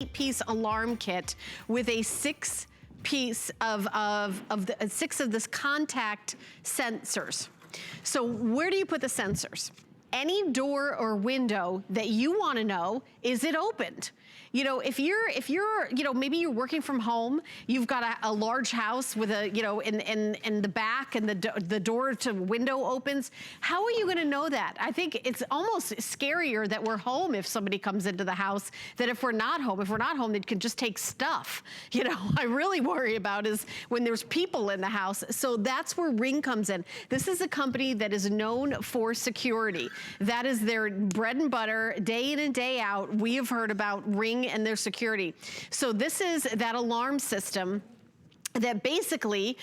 8-piece alarm kit with a 6-piece of 6 of this contact sensors. So where do you put the sensors? Any door or window that you want to know, is it opened? You know, if you're, you know, maybe you're working from home, you've got a large house with a, you know, in the back and the door to window opens. How are you going to know that? I think it's almost scarier that we're home if somebody comes into the house than if we're not home. If we're not home, they can just take stuff. You know, I really worry about is when there's people in the house. So that's where Ring comes in. This is a company that is known for security. That is their bread and butter, day in and day out. We have heard about Ring and their security. So this is that alarm system that basically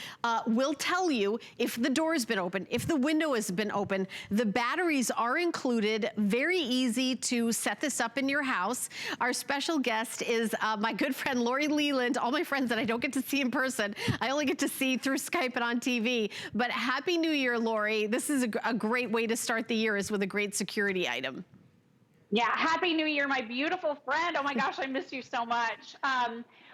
will tell you if the door has been open, if the window has been open. The batteries are included. Very easy to set this up in your house. Our special guest is my good friend Lori Leland. All my friends that I don't get to see in person, I only get to see through Skype and on TV. But Happy New Year, Lori. This is a great way to start the year, is with a great security item. Yeah, Happy New Year, my beautiful friend. Oh my gosh, I miss you so much.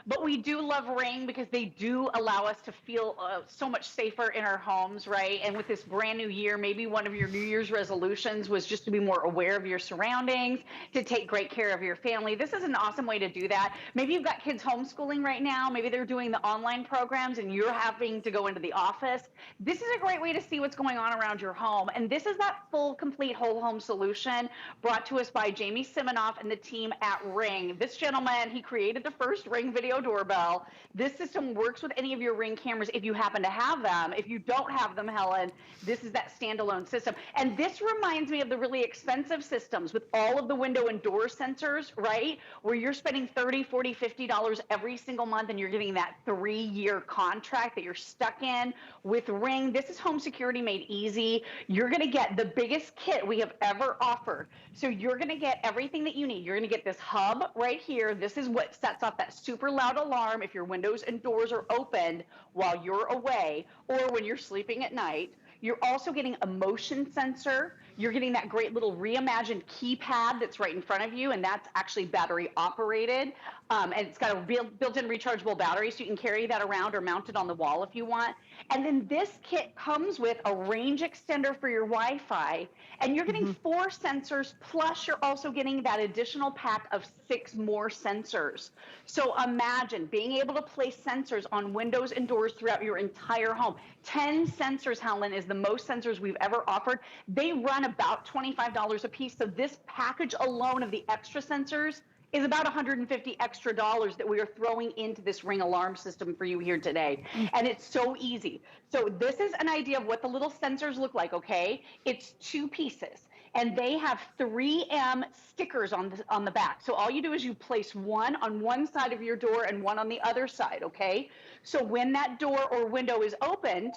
But we do love Ring because they do allow us to feel so much safer in our homes, right? And with this brand new year, maybe one of your New Year's resolutions was just to be more aware of your surroundings, to take great care of your family. This is an awesome way to do that. Maybe you've got kids homeschooling right now. Maybe they're doing the online programs and you're having to go into the office. This is a great way to see what's going on around your home. And this is that full, complete whole home solution brought to us by Jamie Siminoff and the team at Ring. This gentleman, he created the first Ring video doorbell. This system works with any of your Ring cameras if you happen to have them. If you don't have them, Helen, this is that standalone system. And this reminds me of the really expensive systems with all of the window and door sensors, right? Where you're spending $30, $40, $50 every single month and you're getting that 3-year contract that you're stuck in. With Ring, this is home security made easy. You're gonna get the biggest kit we have ever offered. So you're gonna get everything that you need. You're gonna get this hub right here. This is what sets off that super loud alarm if your windows and doors are opened while you're away or when you're sleeping at night. You're also getting a motion sensor. You're getting that great little reimagined keypad that's right in front of you, and that's actually battery operated. And it's got a built-in rechargeable battery, so you can carry that around or mount it on the wall if you want. And then this kit comes with a range extender for your Wi-Fi, and you're getting 4 sensors, plus you're also getting that additional pack of 6 more sensors. So imagine being able to place sensors on windows and doors throughout your entire home. 10 sensors, Helen, is the most sensors we've ever offered. They run about $25 a piece. So this package alone of the extra sensors is about $150 extra that we are throwing into this Ring alarm system for you here today. And it's so easy. So this is an idea of what the little sensors look like, okay? It's 2 pieces. And they have 3M stickers on the back. So all you do is you place one on one side of your door and one on the other side, okay? So when that door or window is opened,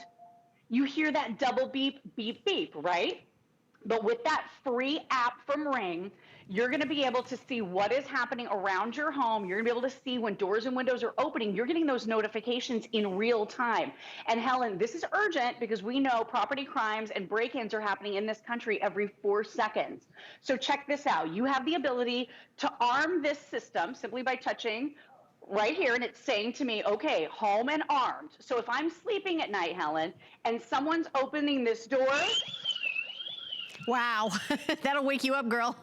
you hear that double beep, beep, beep, right? But with that free app from Ring, you're going to be able to see what is happening around your home. You're going to be able to see when doors and windows are opening. You're getting those notifications in real time. And Helen, this is urgent because we know property crimes and break-ins are happening in this country every 4 seconds. So check this out. You have the ability to arm this system simply by touching right here, and it's saying to me, okay, home and armed. So if I'm sleeping at night, Helen, and someone's opening this door, wow, that'll wake you up, girl.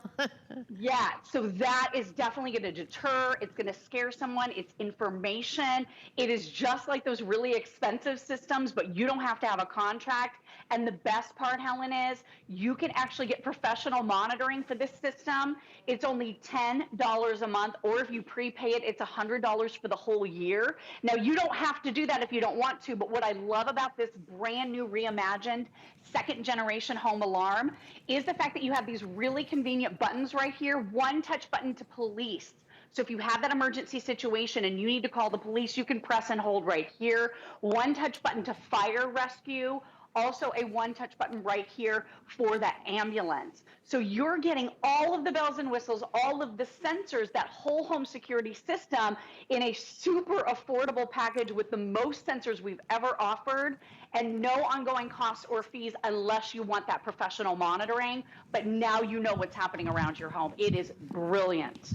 yeah, so that is definitely going to deter. It's going to scare someone. It's information. It is just like those really expensive systems, but you don't have to have a contract. And the best part, Helen, is you can actually get professional monitoring for this system. It's only $10 a month, or if you prepay it, it's $100 for the whole year. Now, you don't have to do that if you don't want to, but what I love about this brand new reimagined 2nd generation home alarm is the fact that you have these really convenient buttons right here. One touch button to police. So if you have that emergency situation and you need to call the police, you can press and hold right here. One touch button to fire rescue. Also a one touch button right here for that ambulance. So you're getting all of the bells and whistles, all of the sensors, that whole home security system in a super affordable package with the most sensors we've ever offered, and no ongoing costs or fees unless you want that professional monitoring. But now you know what's happening around your home. It is brilliant.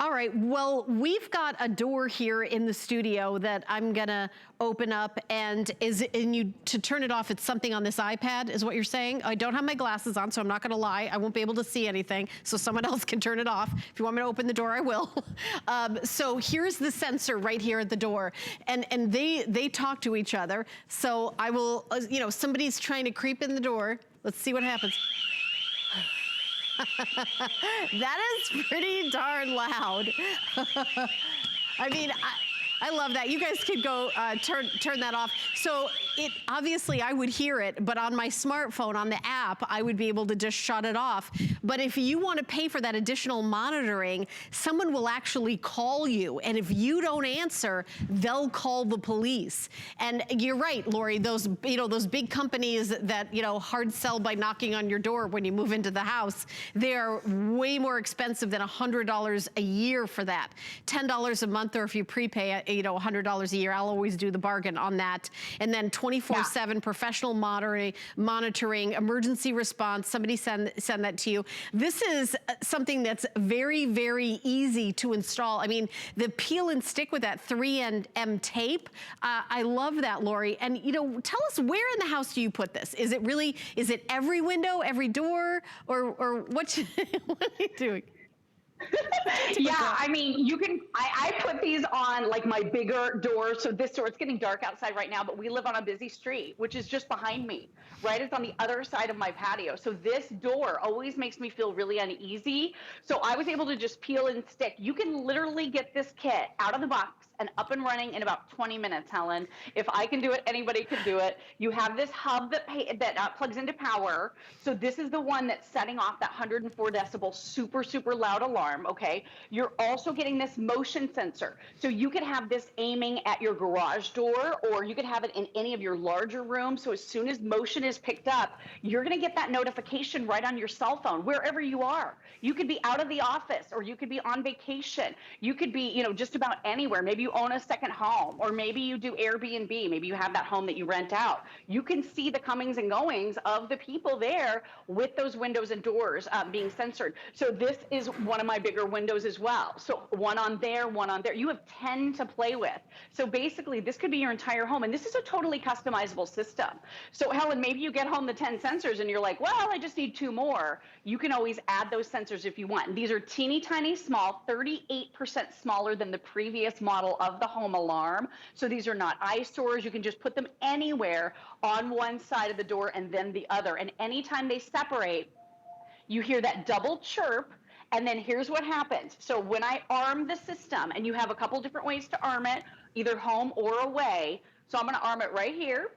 All right, well, we've got a door here in the studio that I'm gonna open up, and to turn it off, it's something on this iPad, is what you're saying? I don't have my glasses on, so I'm not gonna lie. I won't be able to see anything, so someone else can turn it off. If you want me to open the door, I will. So here's the sensor right here at the door, and they talk to each other. So I will, somebody's trying to creep in the door. Let's see what happens. That is pretty darn loud. I mean, I love that. You guys could go turn that off. So obviously I would hear it, but on my smartphone, on the app, I would be able to just shut it off. But if you want to pay for that additional monitoring, someone will actually call you. And if you don't answer, they'll call the police. And you're right, Lori, those big companies that, hard sell by knocking on your door when you move into the house, they're way more expensive than $100 a year for that. $10 a month, or if you prepay $100 a year, I'll always do the bargain on that. And then 24/7 professional monitoring, emergency response, somebody send that to you. This is something that's very, very easy to install. I mean, the peel and stick with that 3M tape, I love that, Lori. And tell us, where in the house do you put this? Is it every window, every door, or what are you doing? Yeah, I mean, I put these on like my bigger door. So this door, it's getting dark outside right now, but we live on a busy street, which is just behind me, right? It's on the other side of my patio. So this door always makes me feel really uneasy. So I was able to just peel and stick. You can literally get this kit out of the box and up and running in about 20 minutes, Helen. If I can do it, anybody can do it. You have this hub that plugs into power. So this is the one that's setting off that 104 decibel super, super loud alarm, okay? You're also getting this motion sensor. So you could have this aiming at your garage door, or you could have it in any of your larger rooms. So as soon as motion is picked up, you're gonna get that notification right on your cell phone, wherever you are. You could be out of the office, or you could be on vacation. You could be, just about anywhere. Maybe you own a second home, or maybe you do Airbnb. Maybe you have that home that you rent out. You can see the comings and goings of the people there with those windows and doors being censored. So this is one of my bigger windows as well. So one on there, one on there. You have 10 to play with. So basically, this could be your entire home. And this is a totally customizable system. So Helen, maybe you get home the 10 sensors and you're like, well, I just need 2 more. You can always add those sensors if you want. And these are teeny tiny small, 38% smaller than the previous model of the home alarm. So these are not eyesores. You can just put them anywhere on one side of the door and then the other. And anytime they separate, you hear that double chirp. And then here's what happens. So when I arm the system, and you have a couple different ways to arm it, either home or away. So I'm going to arm it right here.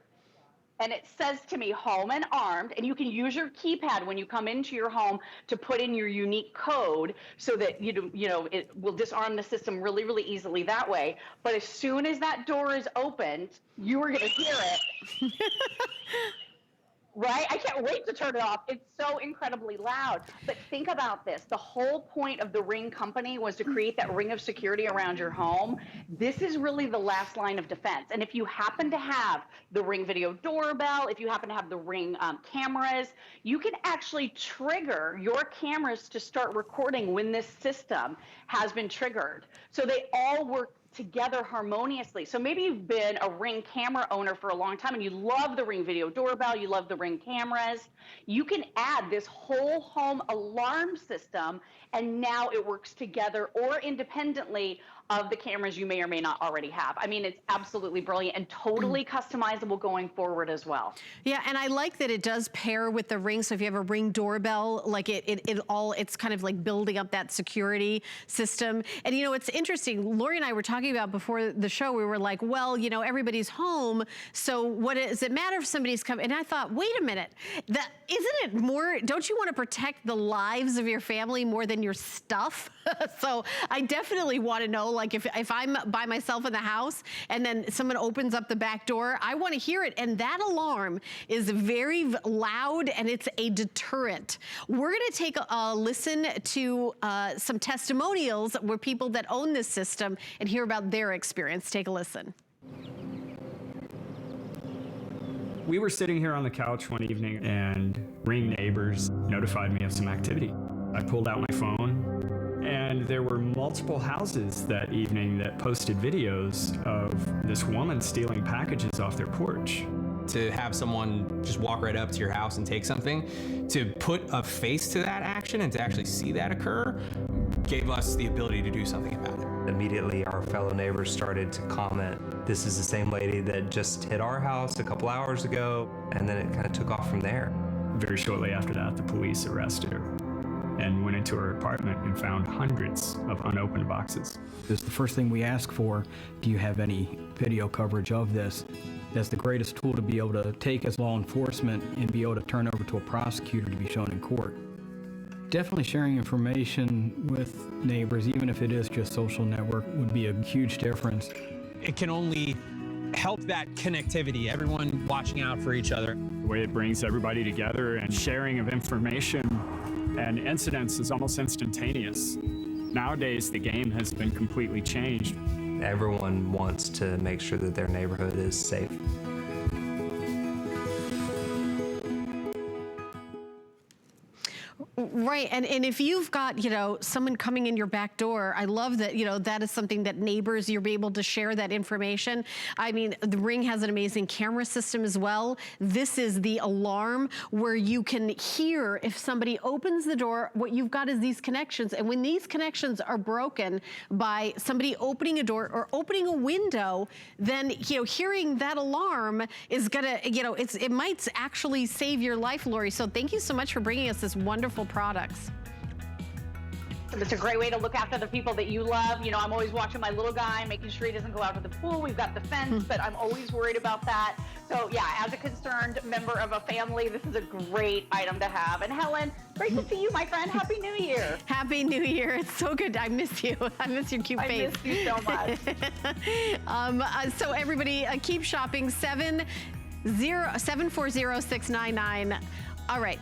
And it says to me, home and armed. And you can use your keypad when you come into your home to put in your unique code so that it will disarm the system really, really easily that way. But as soon as that door is opened, you are going to hear it. Right? I can't wait to turn it off. It's so incredibly loud. But think about this. The whole point of the Ring company was to create that ring of security around your home. This is really the last line of defense. And if you happen to have the Ring video doorbell, if you happen to have the Ring cameras, you can actually trigger your cameras to start recording when this system has been triggered. So they all work together harmoniously. So maybe you've been a Ring camera owner for a long time and you love the Ring video doorbell, you love the Ring cameras. You can add this whole home alarm system, and now it works together or independently of the cameras you may or may not already have. I mean, it's absolutely brilliant and totally customizable going forward as well. Yeah, and I like that it does pair with the Ring. So if you have a Ring doorbell, like it's kind of like building up that security system. And it's interesting, Lori and I were talking about before the show, we were like, well, everybody's home, so what does it matter if somebody's coming? And I thought, wait a minute, isn't it more, don't you want to protect the lives of your family more than your stuff? So I definitely want to know, like if I'm by myself in the house and then someone opens up the back door, I want to hear it. And that alarm is very loud and it's a deterrent. We're going to take a listen to some testimonials where people that own this system and hear about their experience. Take a listen. We were sitting here on the couch one evening and Ring neighbors notified me of some activity. I pulled out my phone And there were multiple houses that evening that posted videos of this woman stealing packages off their porch. To have someone just walk right up to your house and take something, to put a face to that action and to actually see that occur, gave us the ability to do something about it. Immediately, our fellow neighbors started to comment, this is the same lady that just hit our house a couple hours ago, and then it kind of took off from there. Very shortly after that, the police arrested her and went into her apartment and found hundreds of unopened boxes. It's the first thing we ask for. Do you have any video coverage of this? That's the greatest tool to be able to take as law enforcement and be able to turn over to a prosecutor to be shown in court. Definitely sharing information with neighbors, even if it is just social network, would be a huge difference. It can only help that connectivity, everyone watching out for each other. The way it brings everybody together and sharing of information and incidents is almost instantaneous. Nowadays, the game has been completely changed. Everyone wants to make sure that their neighborhood is safe. Right, and if you've got, someone coming in your back door, I love that, that is something that neighbors, you're able to share that information. I mean, the Ring has an amazing camera system as well. This is the alarm where you can hear if somebody opens the door. What you've got is these connections, and when these connections are broken by somebody opening a door or opening a window, then, hearing that alarm is gonna, it might actually save your life, Lori. So thank you so much for bringing us this wonderful products. It's a great way to look after the people that you love. I'm always watching my little guy, making sure he doesn't go out to the pool. We've got the fence, but I'm always worried about that. So yeah, as a concerned member of a family, this is a great item to have. And Helen, great to see you, my friend. Happy New Year. Happy New Year. It's so good. I miss you. I miss your cute face. I miss you so much. So everybody, keep shopping. 740-699. All right.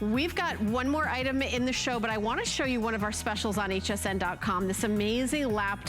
We've got one more item in the show, but I want to show you one of our specials on hsn.com, this amazing laptop.